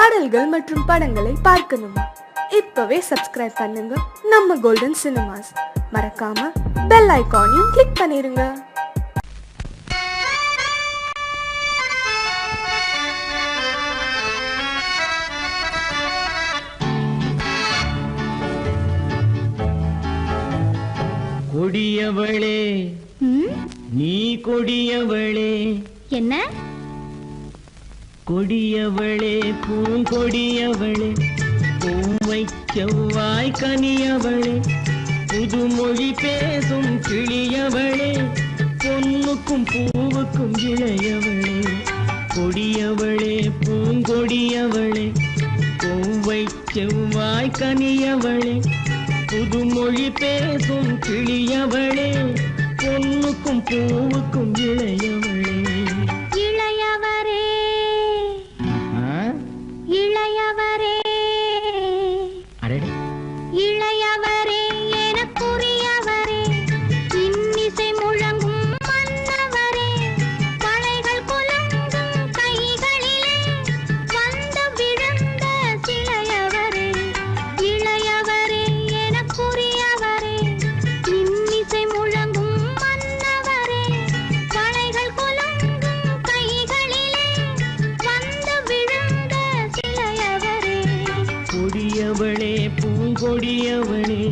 பாடல்கள் மற்றும் படங்களை பார்க்கணுமா? இப்பவே சப்ஸ்கிரைப் பண்ணுங்க நம்ம கோல்டன் சினிமாஸ். மறக்காம பெல் ஐகானையும் கிளிக் பண்ணிருங்க. கொடியவளே நீ கொடியவளே. என்ன கொடியவளே பூங்கொடியவளே, பூவை செவ்வாய் கனியவளே, புதுமொழி பேசும் கிளியவளே, பொன்னுக்கும் பூவுக்கும் இளையவளே. கொடியவளே பூங்கொடியவளே, பூவை செவ்வாய் கனியவளே, புதுமொழி பேசும் கிளியவளே, பொன்னுக்கும் பூவுக்கும் இளையவளே. இளையவரே இளையவரே இளையவரே எனக்குரியவரே, இன்னிசை முழங்கும் மன்னவரே, கலைகள் குலங்கும் கைகளிலே வந்து விழுந்த சிலையவரே. இளையவரே எனக்குரியவரே, இன்னிசை முழங்கும் மன்னவரே, கலைகள் குலங்கும் கைகளிலே வந்து விழுந்த சிலையவரே. கொடியவளே பூங்கொடியவளே.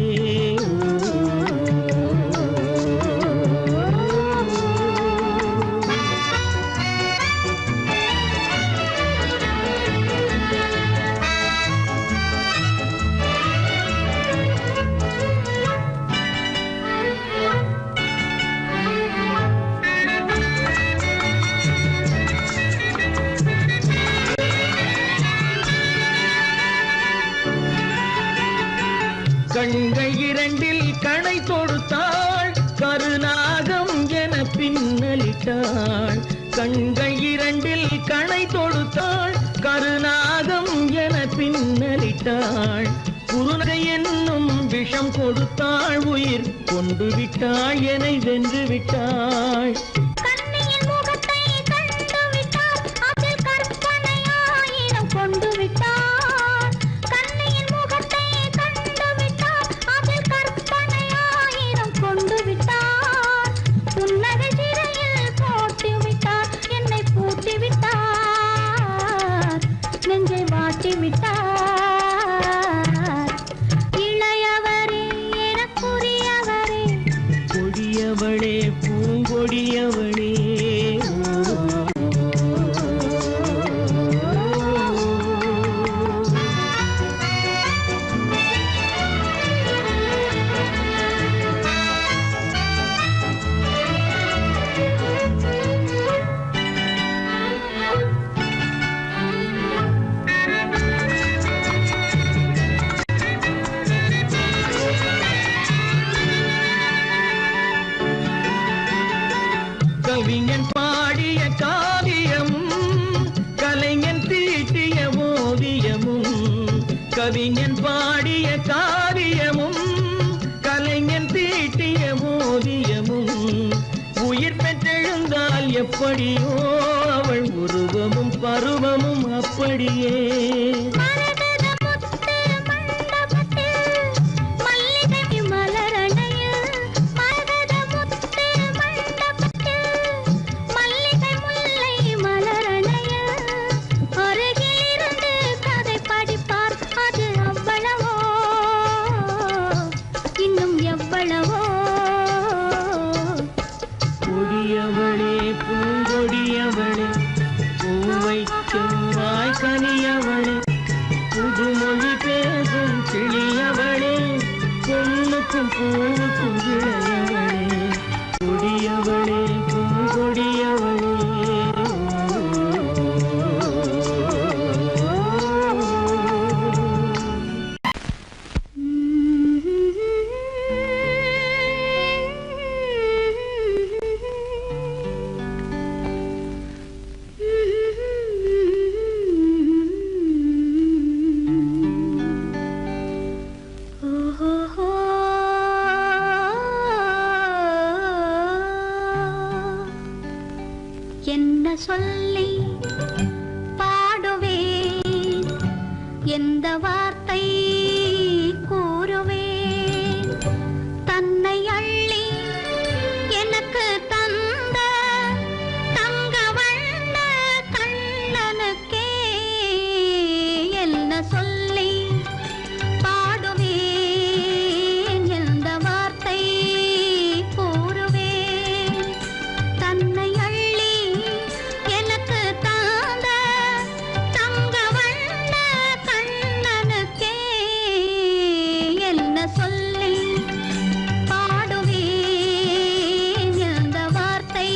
கண்கள் இரண்டில் கணை தொடுத்தாள், கருநாகம் என பின்னலிட்டாள். கண்கள் இரண்டில் கணை தொடுத்தாள், கருநாகம் என பின்னலிட்டாள். குருநகை என்னும் விஷம் கொடுத்தாள், உயிர் கொண்டு விட்டாள், என்னை வென்று விட்டாள். கண்ணியின் முகத்தை கண்டு விட்டார், அதில் கற்பனை ஆயிரம் கொண்டு விட்டார். கண்ணியின் முகத்தை கண்டு விட்டார், அதில் கற்பனை ஆயிரம் கொண்டு விட்டார். புன்னகை சிறையில் போட்டு விட்டார், என்னை பூட்டி விட்டார், நெஞ்சை வாட்டி விட்டார். இளையவரே எனக்குரியவரே, கொடியவளே பூங்கொடியவளே. கவிஞன் பாடிய காவியமும், கலைஞன் தீட்டிய ஓவியமும். கவிஞன் பாடிய காவியமும், கலைஞன் தீட்டிய ஓவியமும். உயிர் பெற்றெழுந்தால் எப்படியோ அவள் உருவமும் பருவமும் அப்படியே. மரகத முத்து மண்டபத்தில் மல்லிகை மலரணையில், மரகத முத்து மண்டபத்தில் மல்லிகை முல்லை மலரணையில், அருகில் இருந்து கதை படிப்பார், அது அவ்வளவோ இன்னும் எவ்வளவோ. கொடியவளே பூங்கொடியவளே, பூவை செவ்வாய் கனியவளே, புதுமொழி பேசும் கிளியவளே, பொன்னுக்கும் பூவுக்கும் இளையவளே. கொடியவளே பூங்கொடியவளே. ஓஹோ எந்த வார்த்தை கூறுவேன் தன்னை அள்ளி எனக்கு தந்த தங்க வண்ண கண்ணனுக்கே என்ன சொல்லி பாடுவேன் எந்த வார்த்தை கூறுவேன் தன்னை அள்ளி எனக்கு தந்த தங்க வண்ண கண்ணனுக்கே என்ன சொல்லி பாடுவேன் எந்த வார்த்தை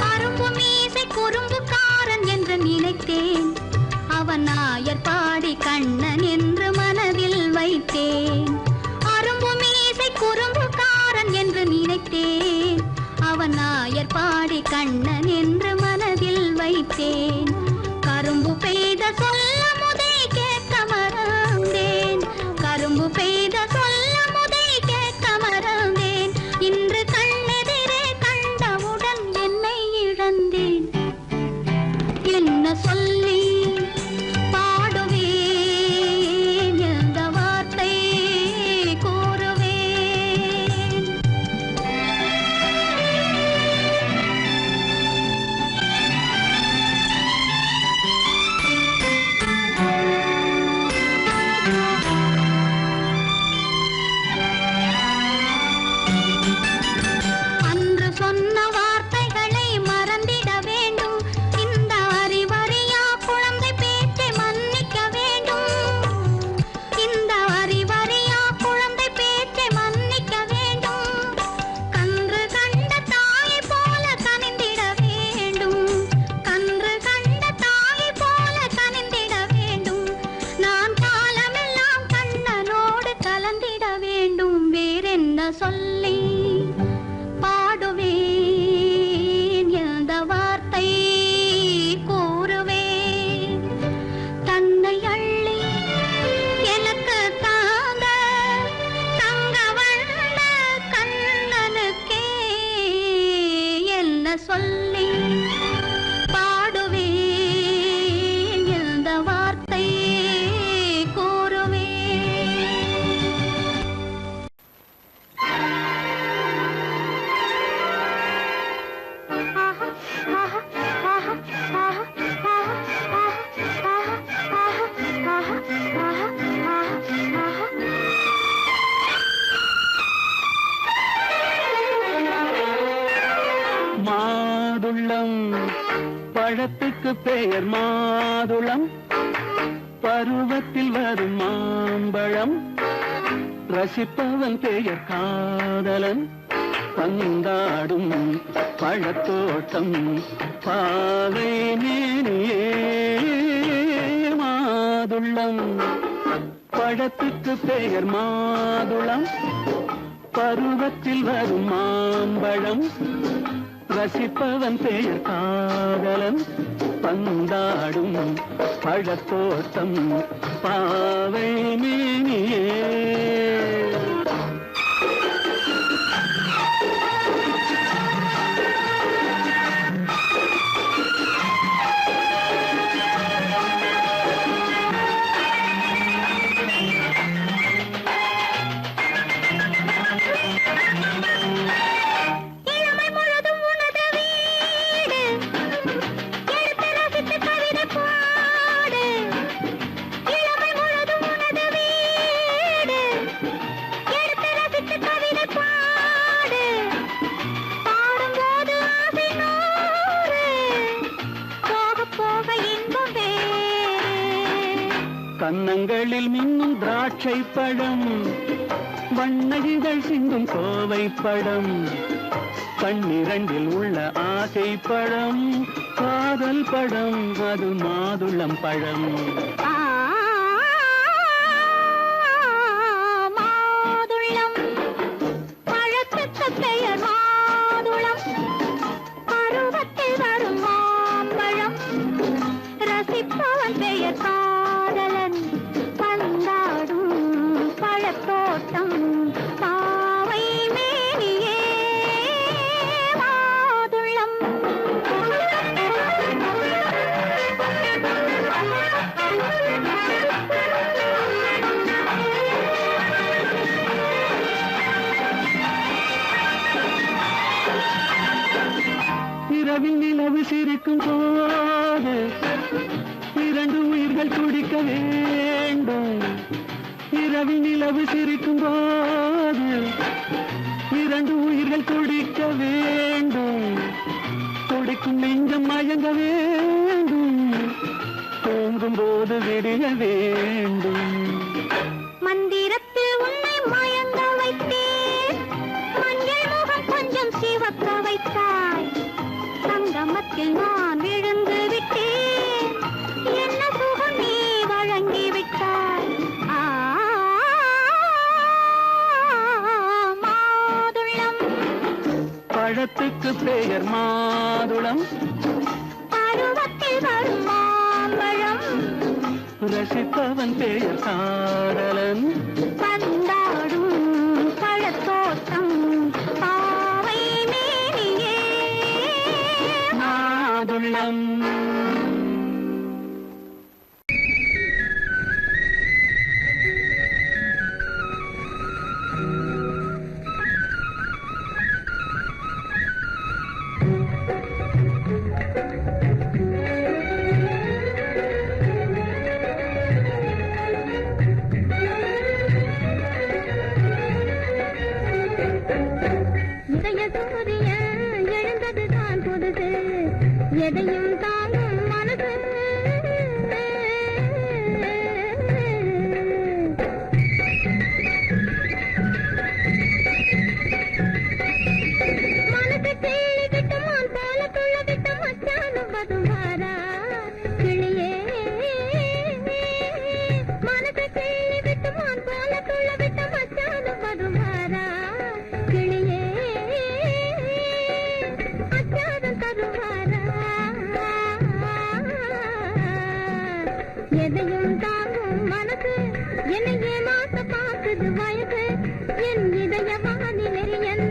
அரும்பு மீசை குறும்புக்காரன் என்று நினைத்தேன் அவன் நாயர் பாடி கண்ணன் என்று மனதில் வைத்தேன் அரும்பு மீசை குறும்புக்காரன் என்று நினைத்தேன் அவன் நாயர் பாடி கண்ணன் என்று மனதில் வைத்தேன் கரும்பு பெய்த சொல்ல முதை கேட்க மறந்தேன் கரும்பு பெய்த சொல்ல முதை கேட்க மறந்தேன் இன்று கண்ணெதிரே கண்டவுடன் என்னை இழந்தேன் என்ன சொல்லி பாடுவேன் எந்த வார்த்தை கூறுவேன் அன்று சொன்ன வார்த்தைகளை மறந்திட வேண்டும் இந்த அறிவறியா குழந்தை பேச்சை மன்னிக்க வேண்டும் இந்த அறிவறியா குழந்தை பேச்சை மன்னிக்க வேண்டும் கன்று கண்ட தாயை போல கனிந்திட வேண்டும் கன்று கண்ட தாயை போல கனிந்திட வேண்டும் நான் காலமெல்லாம் கண்ணனோடு கலந்திட வேண்டும் வேறென்ன சொல்லி பாடுவேன் எந்த வார்த்தை கூறுவேன் தன்னை அள்ளி எனக்கு தாந்த தங்க வண்ண கண்ணனுக்கே என்ன சொல்லி பாடுவேன் எந்த வார்த்தை கூறுவேன் மாதுளம் பழத்துக்கு பெயர் மாதுளம் பருவத்தில் வரும் மாம்பழம் ரசிப்பவன் பெயர் காதலன் பந்தாடும் பழத்தோட்டம் பாவை மேனியே மாதுளம் பழத்துக்கு பெயர் மாதுளம் பருவத்தில் வரும் மாம்பழம் ரசிப்பவன் பெயர் காதலன் பந்தாடும் பழத்தோட்டம் பாவை மேனியே இளமை முழுதும் உனது வீடு எடுத்து ரசித்து கவிதை பாடு இளமை முழுதும் உனது வீடு எடுத்து ரசித்து கவிதை பாடு பாடும்போது ஆசை நூறு போக போக இன்பம் வேறு கன்னங்களில் மின்னும் திராட்சை பழம் வண்ணகிகள் சிந்தும் கோவை பழம் கண்ணிரண்டில் உள்ள ஆசை பழம் காதல் பழம் அது மாதுளம் பழம் மாதுளம் பழத்துக்கு பெயர் மாதுளம் இரவில் நிலவு சிரிக்கும் போது இரண்டு உயிர்கள் துடிக்க வேண்டும். இரவில் நிலவு சிரிக்கும் போது இரண்டு உயிர்கள் துடிக்க வேண்டும். துடிக்கும் நெஞ்சம் மயங்க வேண்டும். தூங்கும் போது விடிய வேண்டும். மந்திரத்தில் உன்னை மயங்க வைத்தேன். மஞ்சள் முகம் கொஞ்சம் சிவக்க வைத்தாய். சங்கமத்தில் நான் விழுந்து விட்டேன். என்ன சுகம் நீ வழங்கி விட்டாய். மாதுளம் பழத்துக்கு பெயர் மாதுளம். பருவத்தில் வரும் மாம்பழம். ரசிப்பவன் பெயர் காதலன். பந்தாடும் பழத்தோட்டம் பாவை மேனியே மாதுளம். உதய சூரியன் எழுந்ததுதான் புதுசு. எதையும் தாங்கும் மனசு. மனசு கிள்ளி விட்டு மான் போல துள்ள விட்டு மச்சானும் பதுமாரா கிளியே. மனசு கிள்ளி விட்டு மான் போல துள்ள விட்டு மச்சானும் பதுமாரா கிளியே. அச்சாரம் தருவாரா. எதையும் தாங்கும் மனசு. என்னையே மாச பார்க்குது வயசு. என் இதய வானிலை என்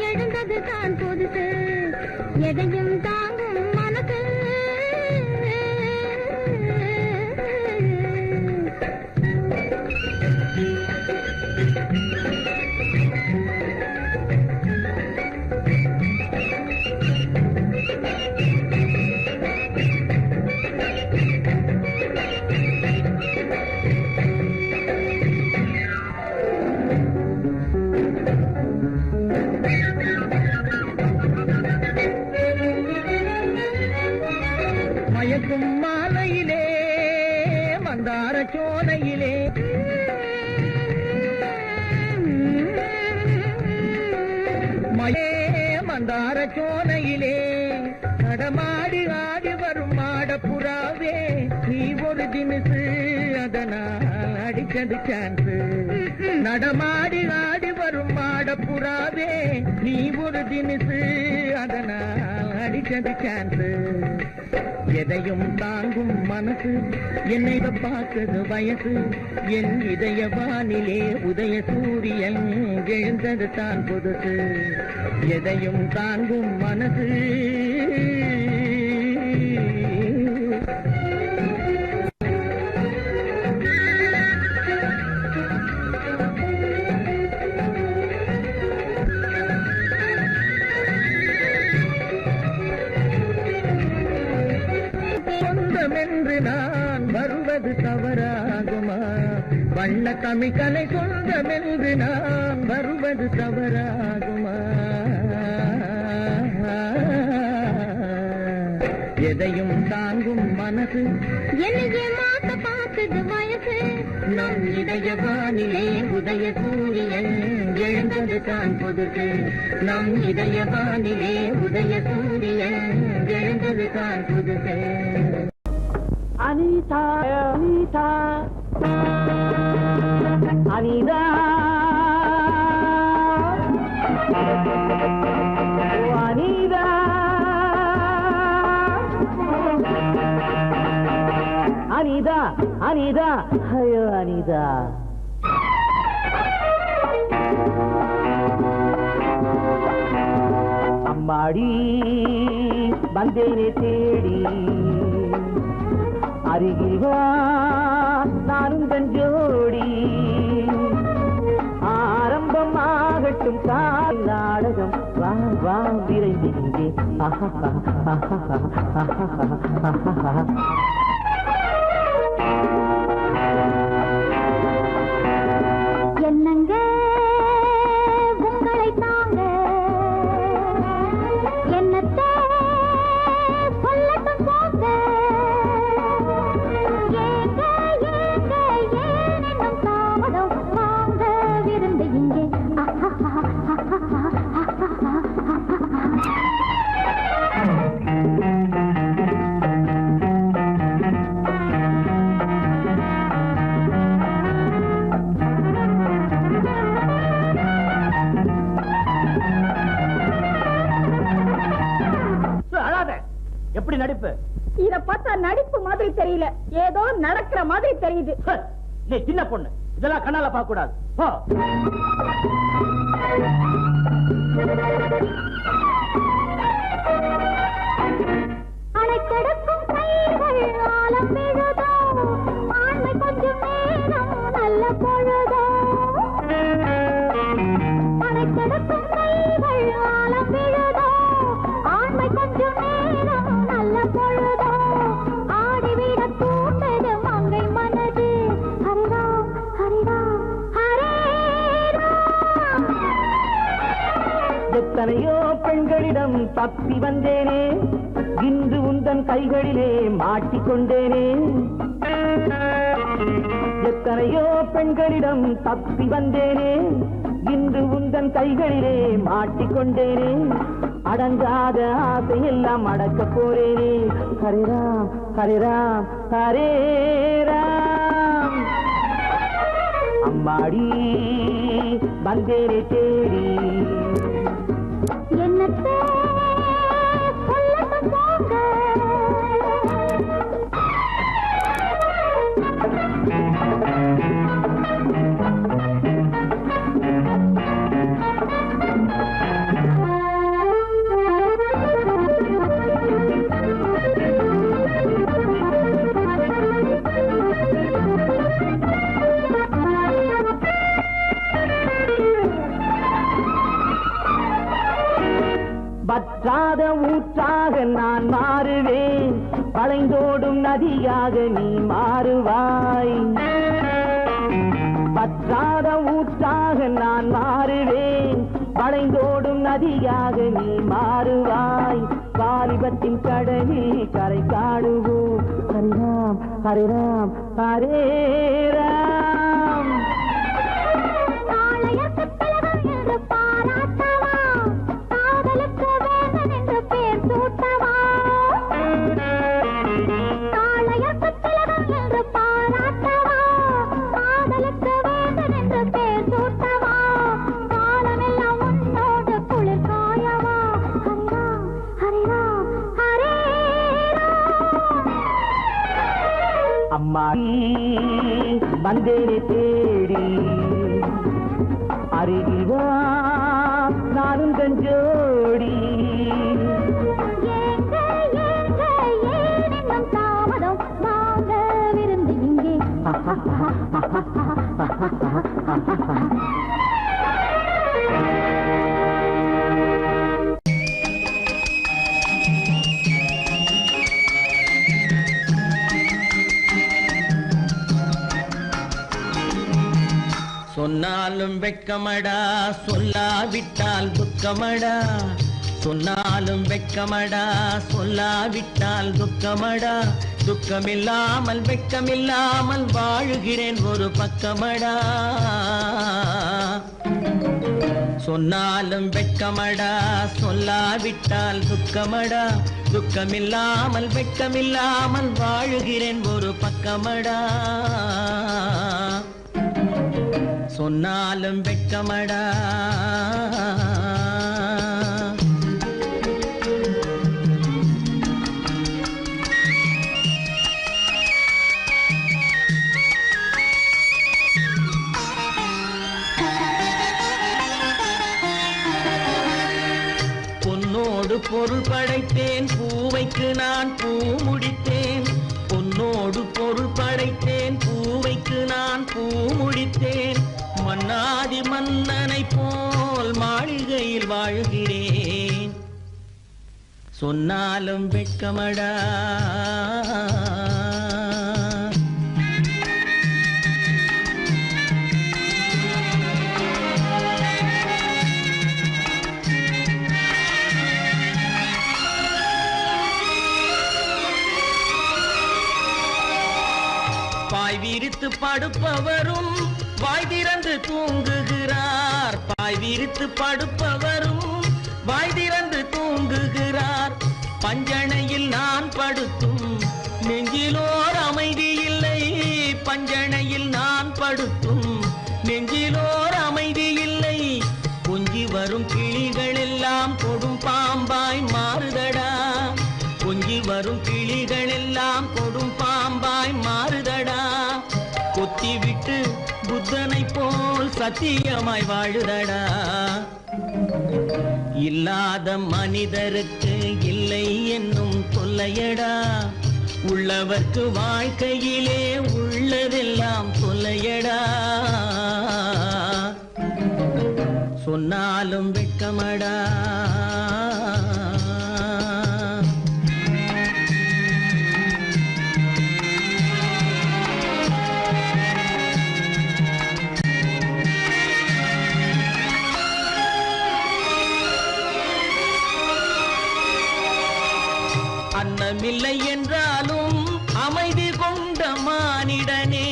எழுந்தது தான் புதுசு. எதையும் தாங்கும் மனசு. மயக்கும் மாலையிலே மந்தார சோலையிலே மந்தார சோலையிலே நடமாடி ஆடி வரும் மாடப்புறாவே. நீ ஒரு தினசு அதனால் அடிச்சது சான்ஸ். நடமாடி ஆடி வரும் மாடப்புறாவே. நீ ஒரு தினசு அதனால் அடிச்சது சான்ஸ். எதையும் தாங்கும் மனசு. என்னை பார்க்குது வயசு. என் இதய வானிலே உதய சூரியன் எழுந்தது தான் புதுசு. எதையும் தாங்கும் மனசு. சொந்தமென்று நான் வருவது தவறாகுமா? வண்ண தமிழ்கலை சொந்தமென்று நான் வருவது தவறாகுமா? எதையும் தாங்கும் மனசு. என்னையே மாத்த பார்க்குது வயசு. நம் இதய வானிலே உதய சூரியன் எழுந்தது தான் புதுசு. நம் இதய வானிலே உதய சூரியன் எழுந்தது தான் புதுசு. அனிதா அனிதா அனிதா அனிதா அனிதா அனிதா ஐயோ அனிதா. அம்மாடி வந்தேனே தேடி. அருகில் வா நானும் தன் ஜோடி. ஆரம்பமாகட்டும் கால் நாடகம். வா வா விரைந்து இங்கே என்னங்க உங்களை தாங்க என்னத்தை சொல்லட்டும் போங்க ஏங்க ஏங்க ஏனென்னும் தாமதம் வாங்க விருந்து இங்கே எப்படி நடிப்பு? இத பார்த்தா நடிப்பு மாதிரி தெரியல, ஏதோ நடக்கிற மாதிரி தெரியுது. நீ சின்ன பொண்ணு, இதெல்லாம் கண்ணால பார்க்க கூடாது. அணைக்கெடுக்கும் கைகள் ஆலம் விழுதோ, ஆண்மை கொஞ்சம் நேரம் நல்ல பொழுதோ. அணைக்கெடுக்கும் கைகள் ஆலம் விழுதோ, ஆண்மை கொஞ்சம் நேரம் நல்ல பொழுதோ. ஆடிவிட தூண்டது மங்கை மனது. ஹரிராம் ஹரிராம் ஹரே ராம். எத்தனையோ பெண்களிடம் தப்பி வந்தேனே, இன்று உந்தன் கைகளிலே மாட்டிக்கொண்டேனே. எத்தனையோ பெண்களிடம் தப்பி வந்தேனே, இன்று உந்தன் கைகளிலே மாட்டிக்கொண்டேனே. அடங்காத ஆசையெல்லாம் அடக்க போறேனே. ஹரிராம் ஹரிராம் ஹரே ராம். அம்மாடி வந்தேனே தேடி என்னத்தை சொல்லட்டும் போங்க. வற்றாத ஊற்றாக நான் மாறுவேன், வளைந்தோடும் நதியாக நீ மாறுவாய். வற்றாத ஊற்றாக நான் மாறுவேன், வளைந்தோடும் நதியாக நீ மாறுவாய். வாலிபத்தின் கடலில் கரை காணுவோம். ஹரிராம் ஹரிராம் ஹரே ராம். அம்மாடி வந்தேனே தேடி, அருகில் வா நானும் கஞ்சோடி. ஏங்க ஏங்க ஏனென்னும் தாமதம் வாங்க விருந்து இங்கே. சொன்னாலும் வெட்கமடா, சொல்லாவிட்டால் துக்கமடா. சொன்னாலும் வெட்கமடா, சொல்லாவிட்டால் துக்கமடா. துக்கமில்லாமல் வெட்கமில்லாமல் வாழுகிறேன் ஒரு பக்கமடா. சொன்னாலும் வெட்கமடா, சொல்லாவிட்டால் துக்கமடா. துக்கமில்லாமல் வெட்கமில்லாமல் வாழுகிறேன் ஒரு பக்கமடா. சொன்னாலும் வெட்கமடா. பொன்னோடு பொருள் படைத்தேன், பூவைக்கு நான் பூ முடித்தேன். பொன்னோடு பொருள் படைத்தேன், பூவைக்கு நான் பூ முடித்தேன். மன்னாதி மன்னனை போல் மாளிகையில் வாழ்கிறேன். சொன்னாலும் வெட்கமடா. பாய் விரித்து படுப்பவரும் வாய் திறந்து தூங்குகிறார். பாய் விரித்து படுப்பவரும் வாய் திறந்து தூங்குகிறார். பஞ்சணையில் நான் படுத்தும் நெஞ்சிலோர் அமைதி இல்லை. பஞ்சணையில் நான் படுத்தும் நெஞ்சிலோர் அமைதி இல்லை. கொஞ்சி வரும் கிளிகள் எல்லாம் கொடும் பாம்பாய் மாறுதடா. கொஞ்சி வரும் கிளிகள் எல்லாம் கொடும் பாம்பாய் மாறுதடா. கொத்தி விட்டு புத்தனை போல் சத்தியமாய் வாழுதடா. இல்லாத மனிதருக்கு இல்லை என்னும் தொல்லையடா. உள்ளவர்க்கு வாழ்க்கையிலே உள்ளதெல்லாம் தொல்லையடா. சொன்னாலும் வெட்கமடா. அன்னமில்லை என்றாலும் அமைதி கொண்ட மானிடனே.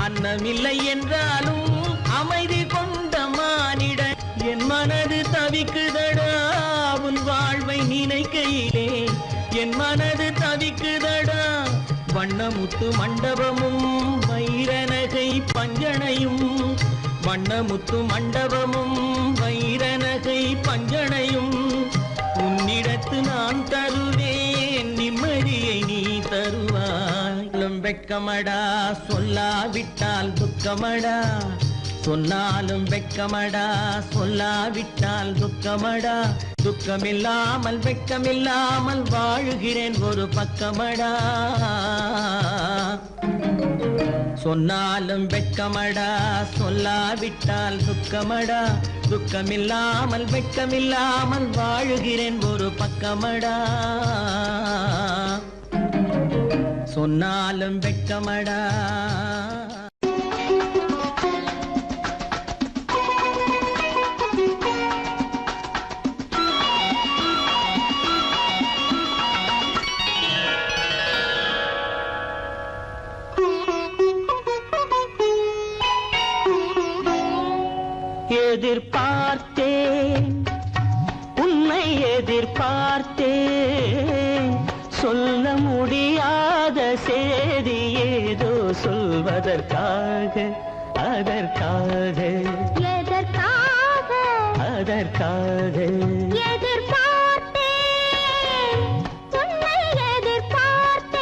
அன்னமில்லை என்றாலும் அமைதி கொண்ட மானிடன். என் மனது தவிக்குதடா உன் வாழ்வை நினைக்கையிலே. என் மனது தவிக்குதடா. வண்ணமுத்து மண்டபமும் வைரநகை பஞ்சனையும். வண்ணமுத்து மண்டபமும் வைரநகை பஞ்சனையும். உன்னிடத்து நான் தருவேன் நிம்மதியை நீ தருவாய். வெட்கமடா சொல்லாவிட்டால் துக்கமடா. சொன்னாலும் வெட்கமடா சொல்லாவிட்டால் துக்கமடா. துக்கமில்லாமல் வெட்கமில்லாமல் வாழுகிறேன் ஒரு பக்கமடா. சொன்னாலும் வெட்கமடா சொல்லாவிட்டால் துக்கமடா. துக்கமில்லாமல் வெட்கமில்லாமல் வாழுகிறேன் ஒரு பக்கமடா. சொன்னாலும் வெட்கமடா. எதிர்பார்த்தேன் உன்னை எதிர்பார்த்தேன். சொல்ல முடியாத செய்தி ஏதோ சொல்வதற்காக அதற்காக எதற்காக அதற்காக எதிர்பார்த்தேன் உன்னை எதிர்பார்த்தேன்.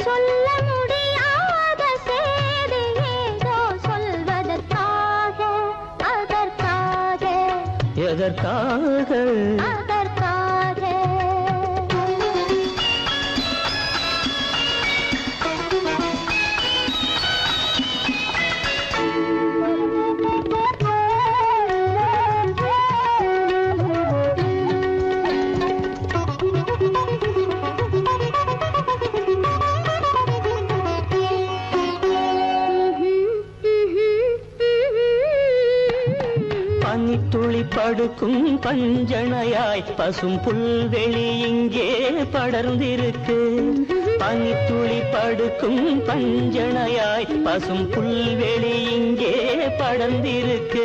சொல்ல முடியாத செய்தி ஏதோ சொல்வதற்காக அதற்காக எதற்காக அதற்காக. பனித்துளி படுக்கும் பஞ்சணையாய் பசும் புல்வெளி இங்கே படர்ந்திருக்கு. பனித்துளி படுக்கும் பஞ்சணையாய் பசும் புல்வெளி இங்கே படர்ந்திருக்கு.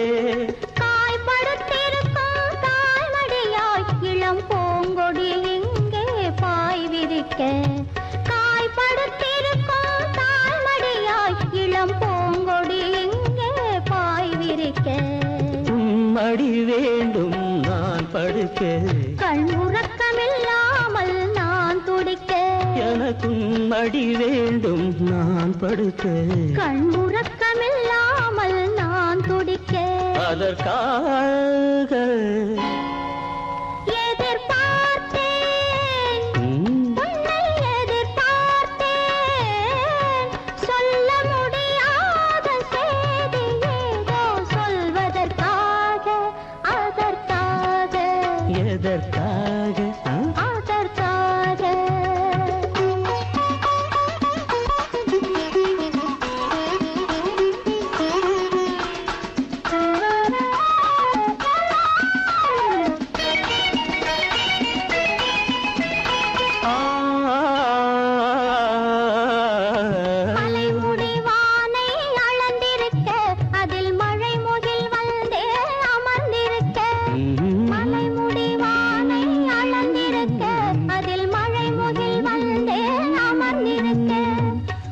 காய்படுத்திருக்கும் தாய்மடியாய் இளம் பூங்கொடி இங்கே பாய் விரிக்க. காய்படுத்திருக்கும் தாய்மடியாய் இளம் பூங்கொடி இங்கே பாய் விரிக்க. மடி வேண்டும் நான் படுக்க. கண் உறக்கமில்லாமல் நான் துடிக்க. எனக்கும் மடி வேண்டும் நான் படுக்க. கண் உறக்கமில்லாமல் நான் துடிக்க. அதற்காக எதிர்பார்த்தேன் உன்னை எதிர்பார்த்தேன். சொல்ல முடியாத செய்தி ஏதோ சொல்வதற்காக அதற்காக எதற்காக அதற்காக மலைமுடிவானை அளந்திருக்க அதில் மழை முகில் வந்து அமர்ந்திருக்க மலைமுடிவானை அளந்திருக்க அதில் மழை முகில் வந்து அமர்ந்திருக்க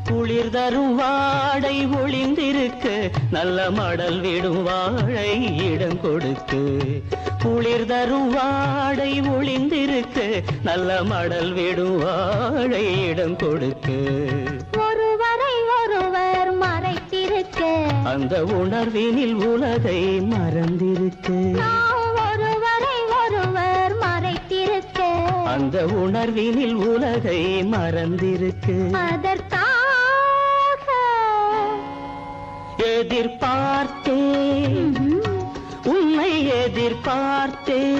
குளிர் தரும் வாடை ஒளிந்திருக்கு நல்ல மடல் விடும் வாழை இடம் கொடுக்கு குளிர் தரும் வாடை ஒளிந்திருக்கு நல்ல மடல் விடும் வாழை இடம் கொடுக்கு ஒருவரை ஒருவர் மறைத்திருக்க அந்த உணர்வினில் உலகை மறந்திருக்கு நாம் ஒருவரை ஒருவர் மறைத்திருக்க அந்த உணர்வினில் உலகை மறந்திருக்கு அதற்காக எதிர்பார்த்தேன் உன்னை எதிர்பார்த்தேன்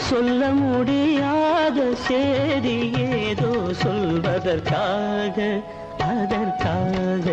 சொல்ல முடியாத செய்தி ஏதோ சொல்வதற்காக அதற்காக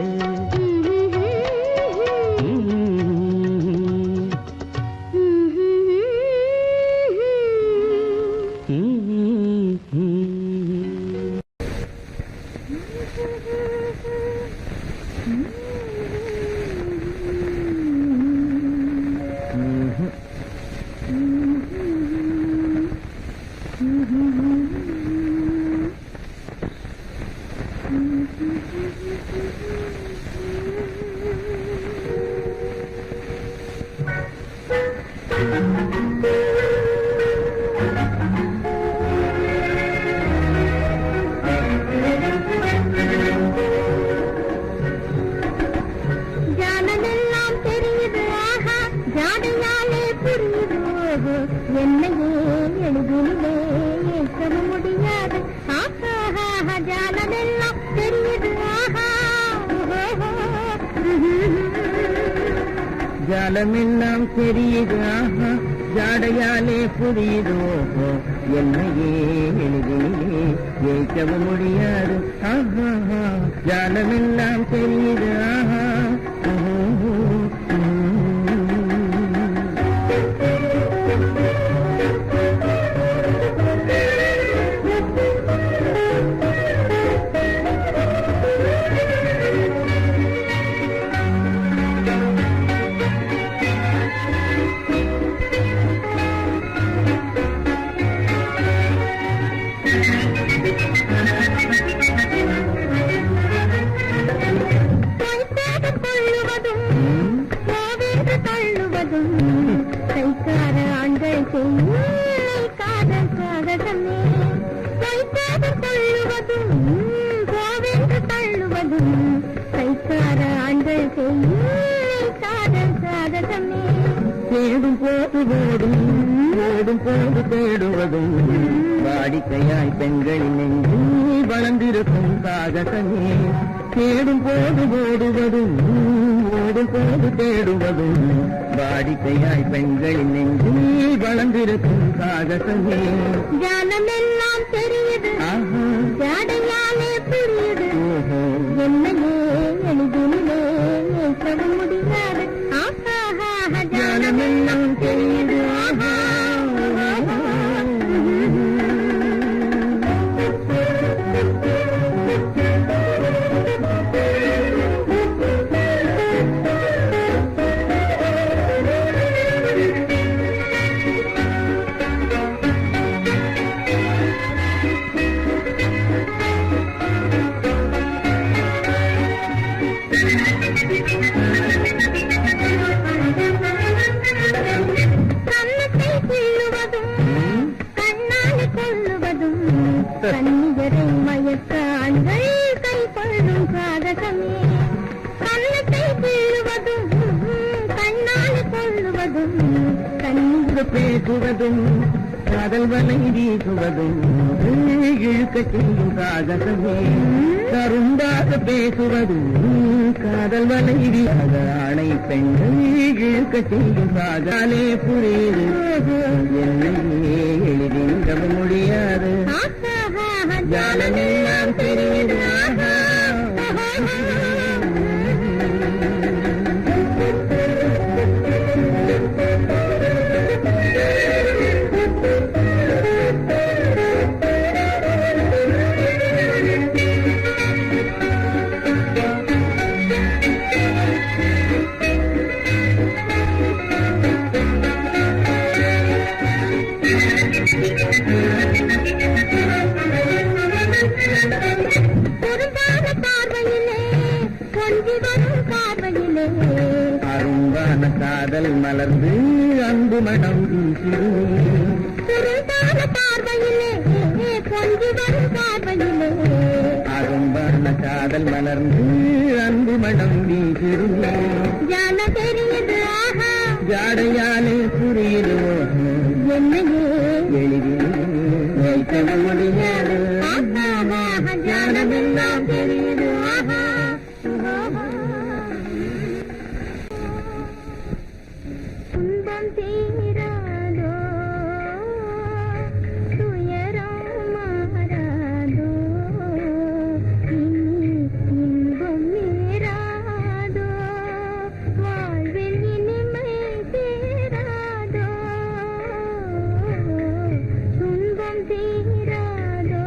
ஜானமெல்லாம் தெரியுது ஆஹா ஜாடையாலே புரியுது ஓஹோ என்னையே எழுதுனிலே ஏற்க முடியாது ஆஹா ஜானமெல்லாம் தெரியுது ஆஹா ஜாலமெல்லாம் தெரியுது ஆஹா ஜாடையாலே புரியுது ஓஹோ என்னையே எளிதிலே ஏற்கவும் முடியாது ஆஹா ஜாலமெல்லாம் தெரியுது ஆஹா கைக்கார ஆண்கள் செய்யும் காதல் சாகசமே கைக்காரர் தள்ளுவதும் கோவென்று தள்ளுவதும் கைக்கார ஆண்கள் செய்யும் காதல் சாகசமே தேடும் போது ஓடும் ஓடும் போது தேடுவதும் வாடிக்கையாய் பெண்களின் நெஞ்சில் வளர்ந்திருக்கும் சாகசமே தேடும் போது ஓடுவதும் ஓடும் போது தேடுவதும் வாடிக்கையாய் பெண்களின் நெஞ்சில் வளர்ந்திருக்கும் சாகசமே ஜானமெல்லாம் தெரியுது ஆஹா ஜாடையாலே புரியுது ஓஹோ என்னையே எளிதிலே ஏற்க முடியாது ஆஹா ஜானமெல்லாம் தெரியுது ஆஹா கண்ணத்தை கிள்ளுவதும் கண்ணாலே கொள்ளுவதும் கண்ணியரை மயக்க ஆண்கள் கை கொள்ளும் சாதகமே கண்ணத்தை கிள்ளுவதும் கண்ணாலே கொள்ளுவதும் கண்ணியர் பேசுவதும் காதல் வலை வீசுவதும் இழுக்க செய்யும் சாகசமே கரும்பாக பேசுவதும் காதல் வலை வீசாத ஆணை பெண்கள் இழுக்க செய்யும் சாகாலே புரியுது வைக்கவும் முடியாது ஜாலமெல்லாம் தெரியுது அரும்பான காதல் மலர்ந்து அன்பு மனம் அரும்பான காதல் மலர்ந்து அன்பு மனம் வீசிருமே ஜாடையாலே புரியுது என்னையே எளிதில் வைக்கவும் முடியாது ஞானமெல்லாம் தெரியுது துன்பம் தீராதோ துயரம் மாறாதோ இனி இன்பம் நேராதோ வாழ்வில் இனிமை சேராதோ துன்பம் தீராதோ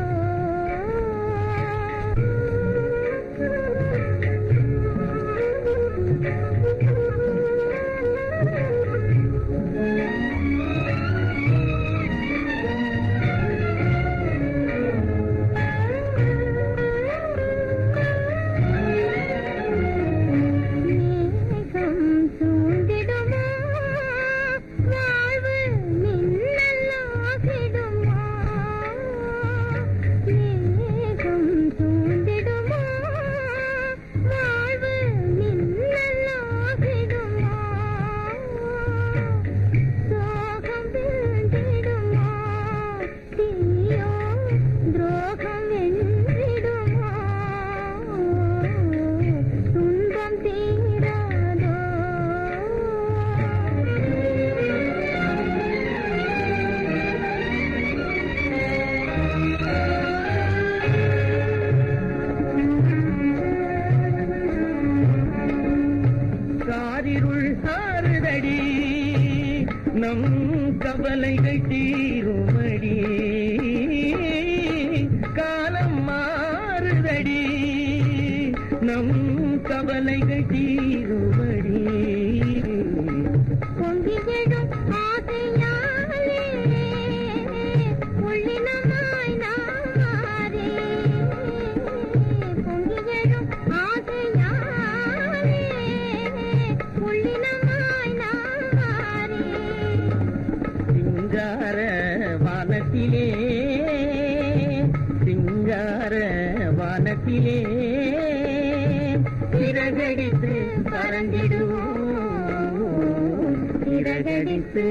நம் கவலைகள் தீருமடி காலம் மாறுதடி நம் கவலைகள் தீருமடி பொங்கிடும் ஆசையாலே உள்ளினமாய் நாரே பொங்கிடும் ஆசையாலே உள்ளினமாய் நாரே சிங்கார வானத்திலே சிங்கார வானத்திலே சிறகடித்து பறந்திடுவோம் சிறகடித்து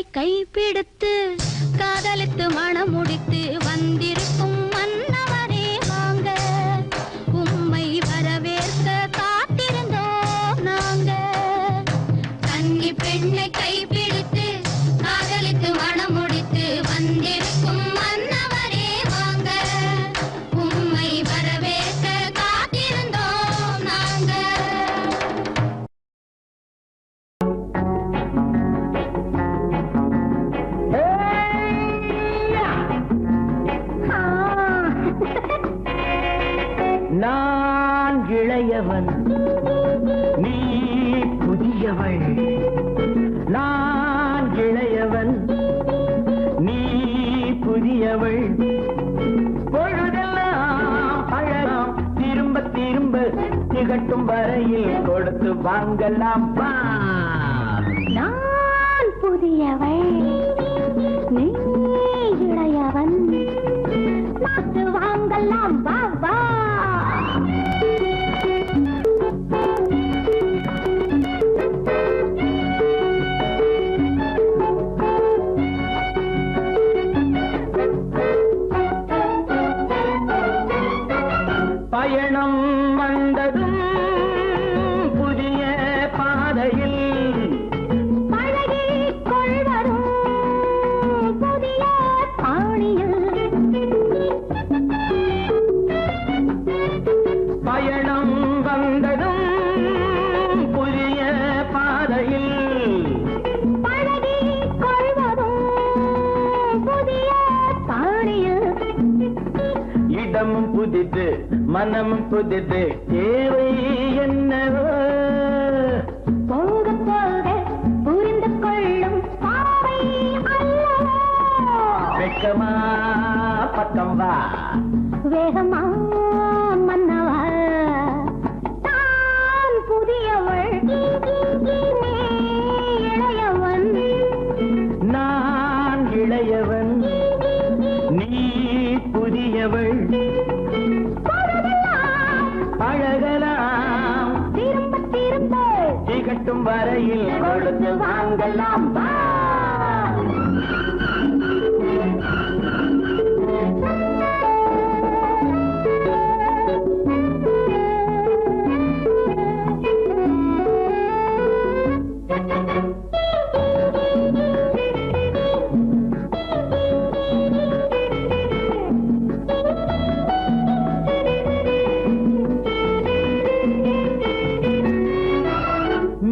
பெண்ணை கைப்பிடித்து காதலித்து மனம் முடித்து வந்திருக்கும் மன்னவரே வாங்க, உம்மை வரவேற்க காத்திருந்தோம் நாங்க. கன்னி பெண்ணை கைப்பிடித்து காதலித்து மனம் முடித்து வந்திருக்கும் மன்னவரே வாங்க, உம்மை வரவேற்க காத்திருந்தோம் நாங்க. நான் இளையவன், நீ புதியவள். நான் இளையவன், நீ புதியவள். பொழுதெல்லாம் பழகம் திரும்ப திரும்ப திகட்டும் வரையில் கொடுத்து வாங்கலாம் வா. நான் புதியவள், நீ இளையவன், பார்த்து வாங்கலாம் வா வா. பயணம் வந்ததும் புதிய பாதையில் பழகிக் கொள்வதும் புதிய பாணியில். பயணம் வந்ததும் புதிய பாதையில் பழகிக் கொள்வதும் புதிய பாணியில். இடமும் புதிது மனமும் புதிது தேவை என்னவோ. போக போக புரிந்து கொள்ளும் பாவை அல்லவோ. வெட்கமா பக்கம் வா. வேகமா மன்னவா. தான் புதியவள், நீ இளையவன். நான் இளையவன், நீ புதியவள். பழகலாம் திரும்ப திரும்ப திகட்டும் வரையில் கொடுத்து வாங்கலாம் வா.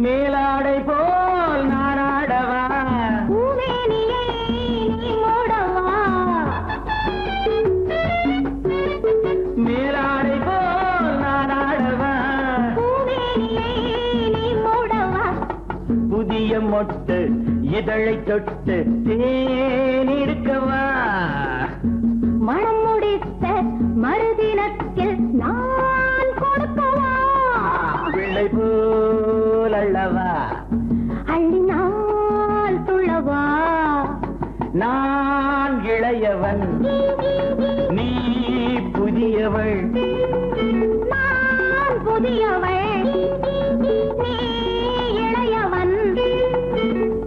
மேலாடை போல் நானாடவா, பூமேனியை நீ மூடவா. மேலாடை போல் நானாடவா, பூமேனியை நீ மூடவா. புதிய மொட்டு இதழை தொட்டு தேனிருக்கவா. மனம் முடித்த மறுதினத்தில் நான் கொடுக்கவா. பிள்ளை போல் அல்லவா, அள்ளினால் துள்ளவா. நான் இளையவன், நீ புதியவள். நான் புதியவள், நீ இளையவன்.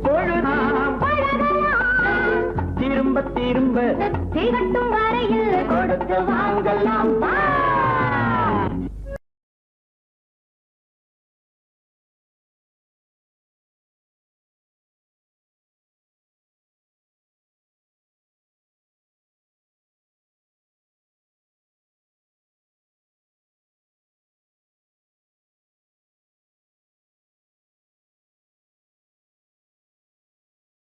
பொழுதாம் பழகலாம் திரும்ப திரும்ப திகட்டும் வரையில் கொடுத்து வாங்கலாம் வா.